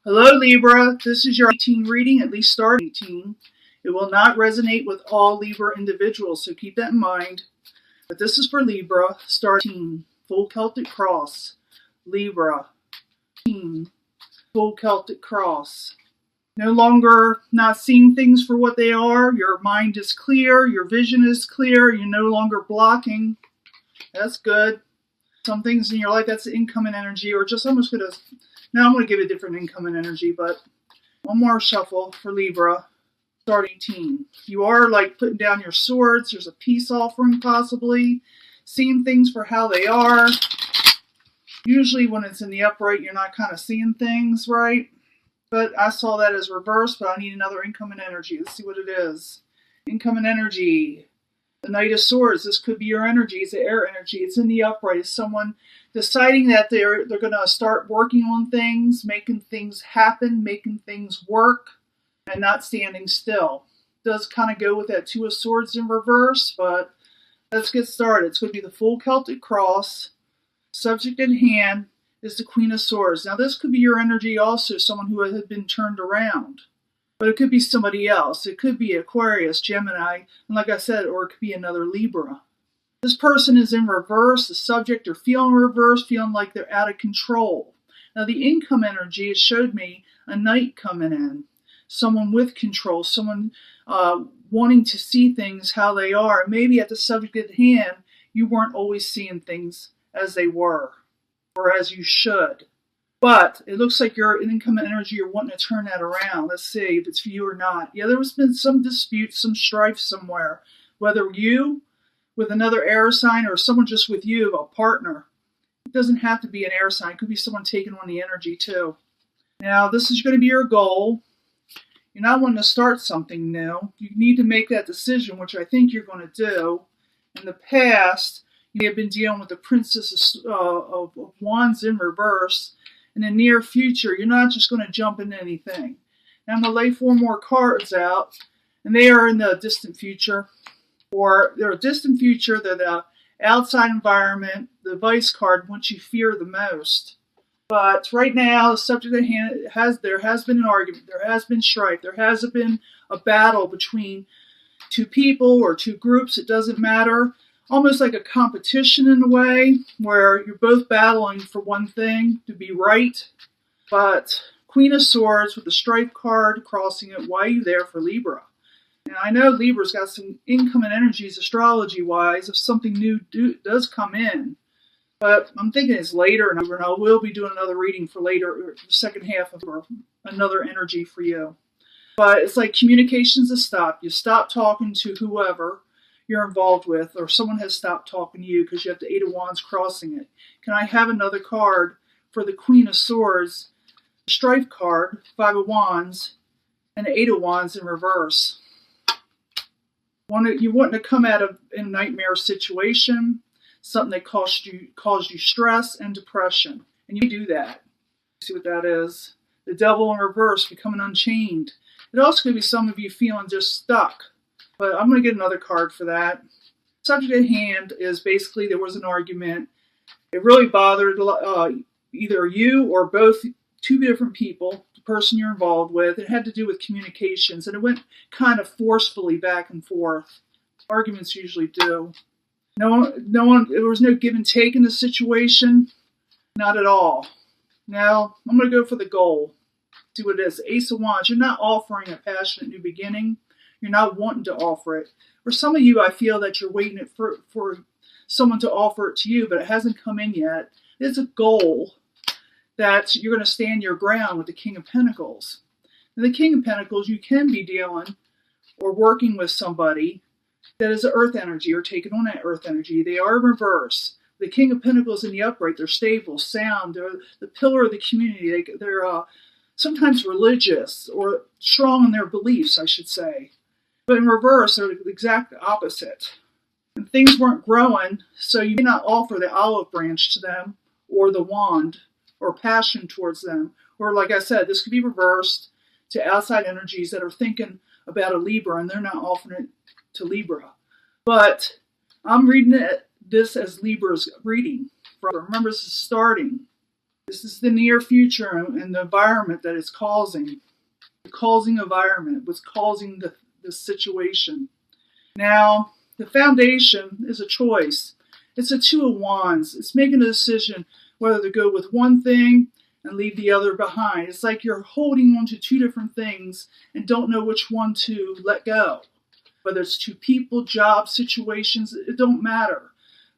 Hello Libra, this is your 18 reading, at least start 18. It will not resonate with all Libra individuals, so keep that in mind. But this is for Libra, start 18, full Celtic cross, Libra, 18, full Celtic cross. No longer not seeing things for what they are, your mind is clear, your vision is clear, you're no longer blocking. That's good. Some things in your life, that's the incoming energy, or just almost going to... Now I'm going to give a different incoming energy, but one more shuffle for Libra. Start 18. You are like putting down your swords. There's a peace offering possibly. Seeing things for how they are. Usually when it's in the upright, you're not kind of seeing things right. But I saw that as reverse, but I need another incoming energy. Let's see what it is. Incoming energy. The Knight of Swords. This could be your energy. It's the air energy. It's in the upright. It's someone deciding that they're going to start working on things, making things happen, making things work, and not standing still. It does kind of go with that Two of Swords in reverse, but let's get started. It's going to be the full Celtic cross. Subject at hand is the Queen of Swords. Now this could be your energy also, someone who has been turned around. But it could be somebody else. It could be Aquarius, Gemini, and like I said, or it could be another Libra. This person is in reverse. The subject are feeling reverse, feeling like they're out of control. Now the income energy, it showed me a knight coming in. Someone with control, someone wanting to see things how they are. Maybe at the subject at hand, you weren't always seeing things as they were, or as you should. But it looks like your incoming energy, you're wanting to turn that around. Let's see if it's for you or not. Yeah, there has been some dispute, some strife somewhere. Whether you with another air sign or someone just with you, a partner. It doesn't have to be an air sign. It could be someone taking on the energy too. Now, this is going to be your goal. You're not wanting to start something new. You need to make that decision, which I think you're going to do. In the past, you have been dealing with the Princess of Wands in reverse. In the near future, you're not just going to jump into anything. Now I'm going to lay 4 more cards out, and they are in the distant future. Or they're a distant future, they're the outside environment, the vice card, what you fear the most. But right now, the subject at hand, there has been an argument, there has been strife, there has been a battle between 2 people or 2 groups, it doesn't matter. Almost like a competition in a way, where you're both battling for one thing, to be right. But Queen of Swords with the strife card crossing it, why are you there for Libra? And I know Libra's got some incoming energies astrology-wise if something new does come in. But I'm thinking it's later, and I will be doing another reading for later, the second half of another energy for you. But it's like communications have stopped. You stop talking to whoever you're involved with, or someone has stopped talking to you because you have the 8 of Wands crossing it. Can I have another card for the Queen of Swords, strife card, 5 of Wands, and the 8 of Wands in reverse? You want to come out of a nightmare situation, something that caused you stress and depression, and you do that. See what that is? The Devil in reverse, becoming unchained. It also could be some of you feeling just stuck. But I'm going to get another card for that. Subject at hand is basically there was an argument. It really bothered either you or both 2 different people, the person you're involved with. It had to do with communications, and it went kind of forcefully back and forth. Arguments usually do. There was no give and take in the situation. Not at all. Now, I'm going to go for the goal. See what it is. Ace of Wands. You're not offering a passionate new beginning. You're not wanting to offer it. For some of you, I feel that you're waiting for someone to offer it to you, but it hasn't come in yet. It's a goal that you're going to stand your ground with the King of Pentacles. Now, the King of Pentacles, you can be dealing or working with somebody that is an earth energy or taking on that earth energy. They are in reverse. The King of Pentacles in the upright, they're stable, sound, they're the pillar of the community. They're sometimes religious or strong in their beliefs, I should say. But in reverse, they're the exact opposite. And things weren't growing, so you may not offer the olive branch to them, or the wand, or passion towards them. Or like I said, this could be reversed to outside energies that are thinking about a Libra, and they're not offering it to Libra. But I'm reading this as Libra's reading. Remember, this is starting. This is the near future and the environment that it's causing. The causing environment, what's causing the situation. Now, the foundation is a choice. It's a Two of Wands. It's making a decision whether to go with one thing and leave the other behind. It's like you're holding on to two different things and don't know which one to let go. Whether it's two people, jobs, situations, it don't matter.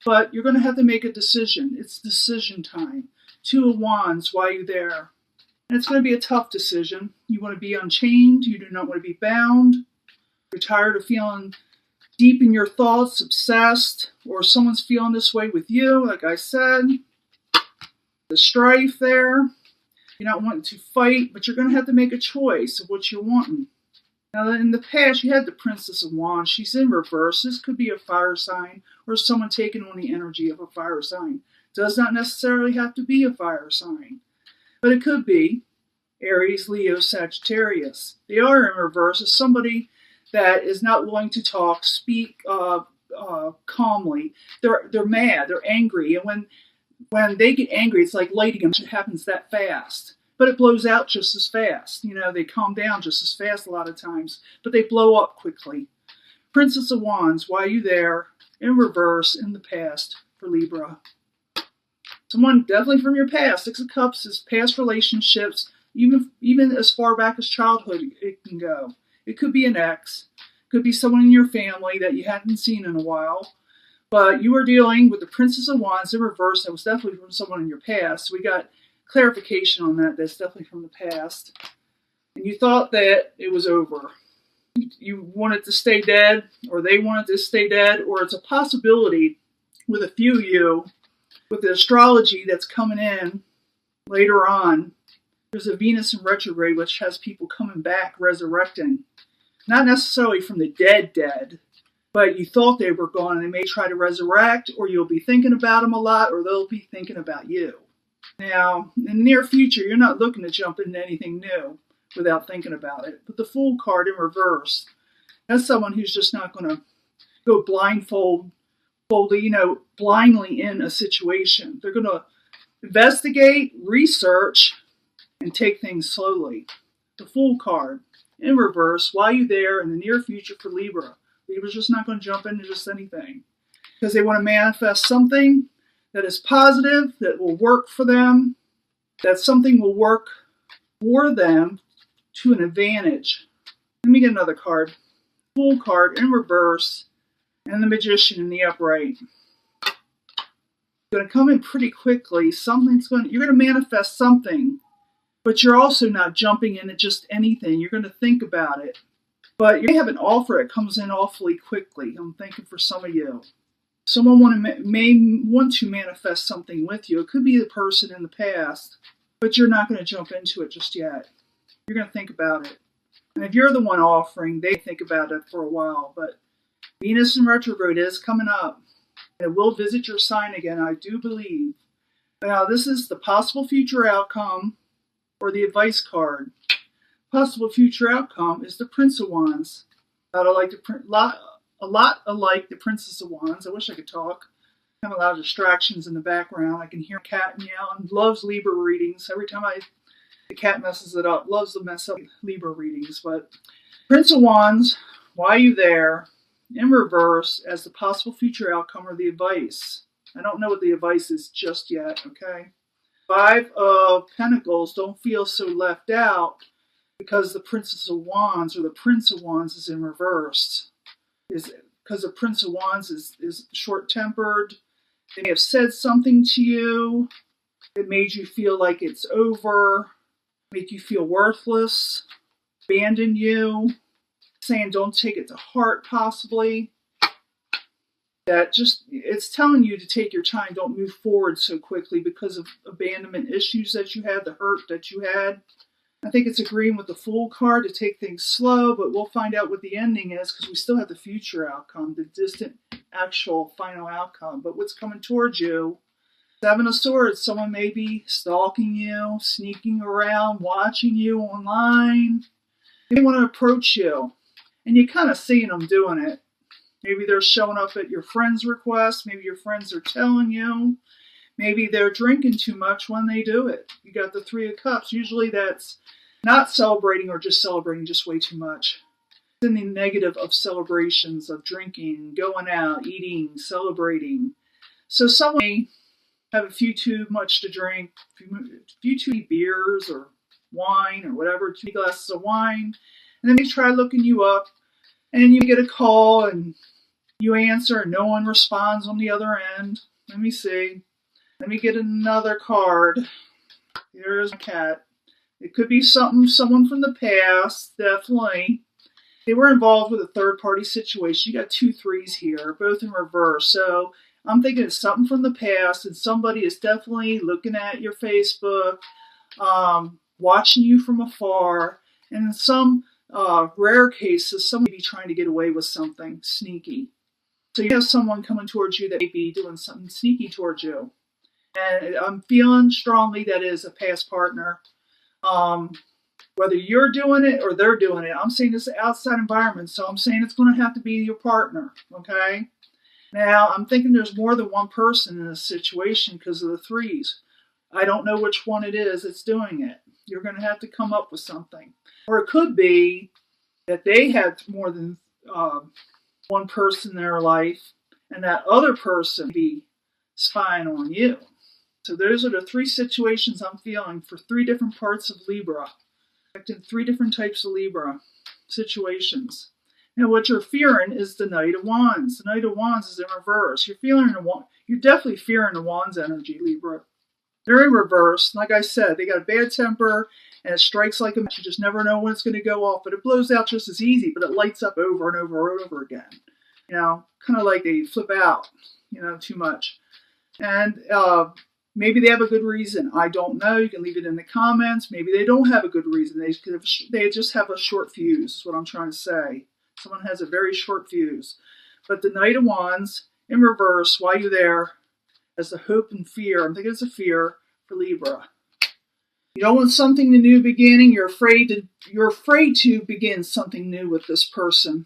But you're going to have to make a decision. It's decision time. Two of Wands, why are you there? And it's going to be a tough decision. You want to be unchained. You do not want to be bound. You're tired of feeling deep in your thoughts, obsessed, or someone's feeling this way with you, like I said. The strife there. You're not wanting to fight, but you're going to have to make a choice of what you're wanting. Now, in the past, you had the Princess of Wands. She's in reverse. This could be a fire sign or someone taking on the energy of a fire sign. Does not necessarily have to be a fire sign, but it could be Aries, Leo, Sagittarius. They are in reverse as somebody that is not willing to talk, speak calmly. They're mad, they're angry, and when they get angry, it's like lighting them. It happens that fast, but it blows out just as fast. You know, they calm down just as fast a lot of times, but they blow up quickly. Princess of Wands, why are you there? In reverse, in the past for Libra. Someone definitely from your past. Six of Cups is past relationships, even as far back as childhood it can go. It could be an ex. It could be someone in your family that you hadn't seen in a while. But you are dealing with the Princess of Wands in reverse. That was definitely from someone in your past. We got clarification on that. That's definitely from the past. And you thought that it was over. You wanted to stay dead, or they wanted to stay dead, or it's a possibility with a few of you, with the astrology that's coming in later on. There's a Venus in retrograde, which has people coming back, resurrecting. Not necessarily from the dead, but you thought they were gone and they may try to resurrect, or you'll be thinking about them a lot, or they'll be thinking about you. Now, in the near future, you're not looking to jump into anything new without thinking about it. But the Fool card in reverse, that's someone who's just not going to go blindly in a situation. They're going to investigate, research, and take things slowly. The Fool card in reverse, why are you there in the near future for Libra? Libra's just not going to jump into just anything. Because they want to manifest something that is positive, that will work for them, that something will work for them to an advantage. Let me get another card. Fool card in reverse, and the Magician in the upright. It's going to come in pretty quickly. You're going to manifest something, but you're also not jumping into just anything. You're going to think about it. But you may have an offer that comes in awfully quickly. I'm thinking for some of you. Someone may want to manifest something with you. It could be the person in the past, but you're not going to jump into it just yet. You're going to think about it. And if you're the one offering, they think about it for a while. But Venus in retrograde is coming up. And it will visit your sign again, I do believe. Now, this is the possible future outcome, or the advice card. Possible future outcome is the Prince of Wands. A lot alike the Princess of Wands. I wish I could talk. I have a lot of distractions in the background. I can hear a cat meow, and loves Libra readings. Every time the cat messes it up, loves to mess up Libra readings. But Prince of Wands, why are you there? In reverse, as the possible future outcome or the advice. I don't know what the advice is just yet, okay? Five of Pentacles, don't feel so left out because the Princess of Wands or the Prince of Wands is in reverse. Because the Prince of Wands is short-tempered. They may have said something to you. It made you feel like it's over. Make you feel worthless. Abandon you. Saying don't take it to heart, possibly. It's telling you to take your time. Don't move forward so quickly because of abandonment issues that you had, the hurt that you had. I think it's agreeing with the Fool card to take things slow, but we'll find out what the ending is because we still have the future outcome, the distant actual final outcome. But what's coming towards you? Seven of Swords, someone may be stalking you, sneaking around, watching you online. They want to approach you, and you're kind of seeing them doing it. Maybe they're showing up at your friend's request. Maybe your friends are telling you. Maybe they're drinking too much when they do it. You got the Three of Cups. Usually that's not celebrating or just celebrating just way too much. It's in the negative of celebrations, of drinking, going out, eating, celebrating. So someone may have a few too much to drink, a few too many beers or wine or whatever, 2 glasses of wine, and then they try looking you up, and you get a call, and you answer, and no one responds on the other end. Let me see. Let me get another card. Here's a cat. It could be someone from the past, definitely. They were involved with a third-party situation. You got 2 threes here, both in reverse. So I'm thinking it's something from the past, and somebody is definitely looking at your Facebook, watching you from afar, and in some rare cases, somebody may be trying to get away with something sneaky. So you have someone coming towards you that may be doing something sneaky towards you. And I'm feeling strongly that it is a past partner. Whether you're doing it or they're doing it, I'm saying it's an outside environment, so I'm saying it's going to have to be your partner, okay? Now, I'm thinking there's more than one person in this situation because of the threes. I don't know which one it is that's doing it. You're going to have to come up with something. Or it could be that they had more than one person in their life, and that other person be spying on you. So those are the 3 situations I'm feeling for 3 different parts of Libra. Affecting 3 different types of Libra situations. Now what you're fearing is the Knight of Wands. The Knight of Wands is in reverse. You're definitely fearing the Wands energy, Libra. They're in reverse. Like I said, they got a bad temper, and it strikes like a match. You just never know when it's going to go off, but it blows out just as easy, but it lights up over and over and over again. You know, kind of like they flip out, too much. And maybe they have a good reason. I don't know. You can leave it in the comments. Maybe they don't have a good reason. They just have a short fuse, is what I'm trying to say. Someone has a very short fuse. But the Knight of Wands in reverse, while you're there, as the hope and fear. I'm thinking it's a fear for Libra. You don't want something new beginning. You're afraid to begin something new with this person.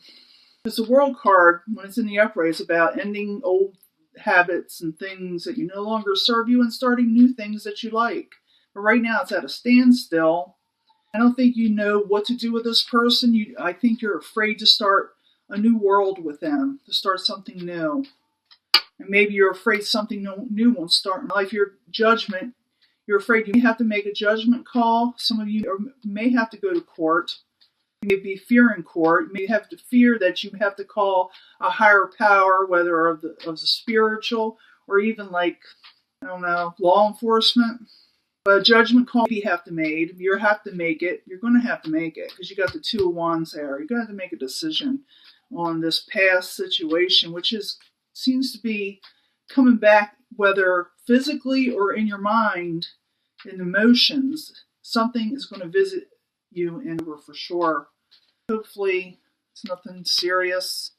Because the World card, when it's in the upright, is about ending old habits and things that you no longer serve you and starting new things that you like. But right now it's at a standstill. I don't think you know what to do with this person. I think you're afraid to start a new world with them, to start something new. And maybe you're afraid something new won't start in life. Your judgment, you're afraid you have to make a judgment call. Some of you may have to go to court. You may be fearing court. You may have to fear that you have to call a higher power, whether of the spiritual or even like, I don't know, law enforcement. But a judgment call you have to make. You have to make it. You're going to have to make it because you got the 2 of Wands there. You're going to have to make a decision on this past situation, which seems to be coming back, whether physically or in your mind, in emotions. Something is going to visit you in for sure. Hopefully, it's nothing serious.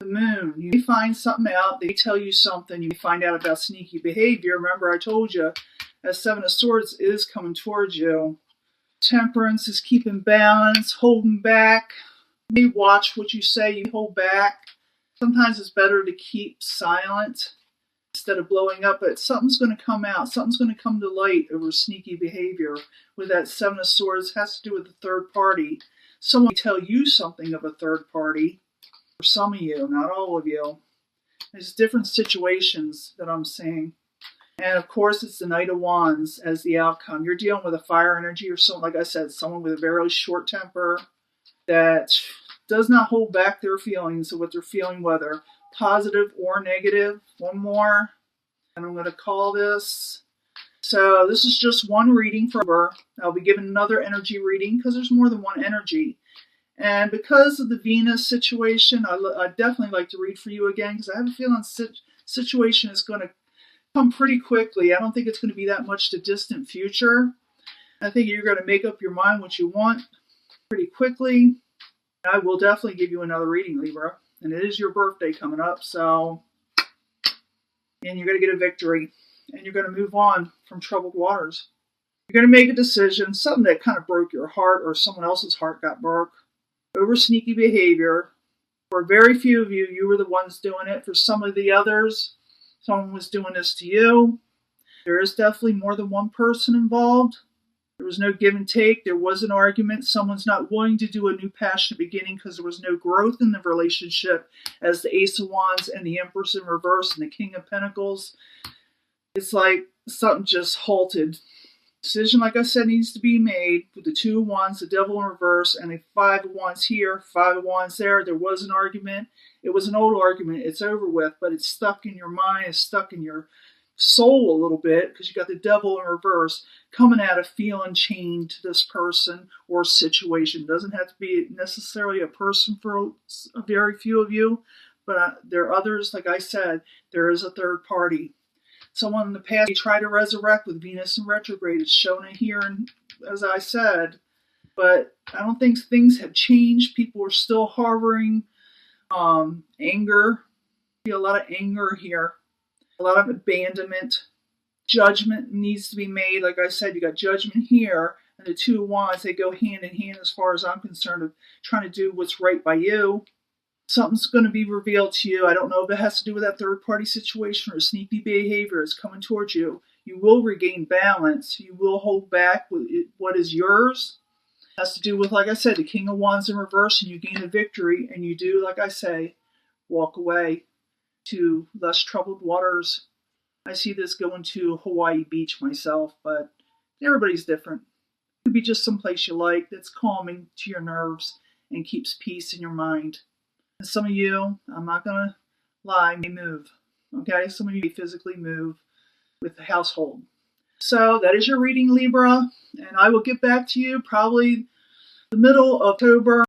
The Moon, you may find something out. They tell you something. You may find out about sneaky behavior. Remember, I told you, that 7 of Swords is coming towards you. Temperance is keeping balance, holding back. You may watch what you say. You hold back. Sometimes it's better to keep silent instead of blowing up, but something's going to come out. Something's going to come to light over sneaky behavior. With that 7 of Swords, it has to do with the third party. Someone will tell you something of a third party. For some of you, not all of you. There's different situations that I'm seeing. And of course, it's the Knight of Wands as the outcome. You're dealing with a fire energy or someone, like I said, someone with a very short temper that does not hold back their feelings of what they're feeling, whether positive or negative. One more, and I'm going to call this. So this is just one reading for her. I'll be giving another energy reading because there's more than one energy. And because of the Venus situation, I definitely like to read for you again because I have a feeling situation is going to come pretty quickly. I don't think it's going to be that much the distant future. I think you're going to make up your mind what you want pretty quickly. I will definitely give you another reading, Libra. And it is your birthday coming up, so... And you're going to get a victory. And you're going to move on from troubled waters. You're going to make a decision, something that kind of broke your heart or someone else's heart got broke, over sneaky behavior. For very few of you, you were the ones doing it. For some of the others, someone was doing this to you. There is definitely more than one person involved. There was no give and take. There was an argument. Someone's not willing to do a new passionate beginning because there was no growth in the relationship, as the Ace of Wands and the Empress in reverse and the King of Pentacles. It's like something just halted. Decision, like I said, needs to be made with the Two of Wands, the Devil in reverse, and a Five of Wands here, Five of Wands there. There was an argument. It was an old argument. It's over with, but it's stuck in your mind. It's stuck in your soul a little bit because you got the Devil in reverse coming out of feeling chained to this person or situation. Doesn't have to be necessarily a person for a very few of you, but there are others. Like I said, there is a third party. Someone in the past they tried to resurrect with Venus in retrograde. It's shown in here, and as I said, but I don't think things have changed. People are still harboring anger. I see a lot of anger here. A lot of abandonment. Judgment needs to be made. Like I said, you got judgment here, and the Two of Wands, they go hand in hand as far as I'm concerned of trying to do what's right by you. Something's going to be revealed to you. I don't know if it has to do with that third party situation or sneaky behavior is coming towards you. You will regain balance. You will hold back what is yours. It has to do with, like I said, the King of Wands in reverse, and you gain a victory, and you do, like I say, walk away to less troubled waters. I see this going to Hawaii Beach myself, but everybody's different. It could be just someplace you like that's calming to your nerves and keeps peace in your mind. And some of you, I'm not going to lie, may move. Okay? Some of you may physically move with the household. So that is your reading, Libra. And I will get back to you probably the middle of October.